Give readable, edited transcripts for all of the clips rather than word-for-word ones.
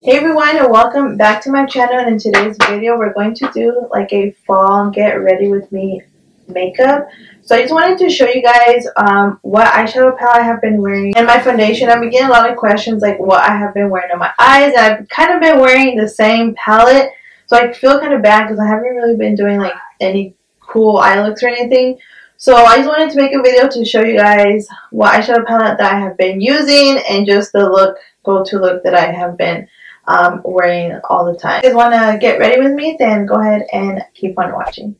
Hey everyone, and welcome back to my channel. And in today's video we're going to do like a fall get ready with me makeup. So I just wanted to show you guys what eyeshadow palette I have been wearing and my foundation. I've been getting a lot of questions like what I have been wearing on my eyes, and I've kind of been wearing the same palette, so I feel kind of bad because I haven't really been doing like any cool eye looks or anything. So I just wanted to make a video to show you guys what eyeshadow palette that I have been using and just the go-to look that I have been wearing all the time. If you guys want to get ready with me, then go ahead and keep on watching.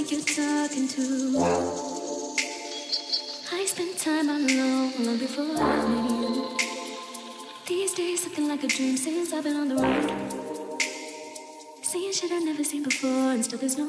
think you're talking to? I spent time alone long before I met you. These days, something like a dream since I've been on the road. Seeing shit I've never seen before, and still there's no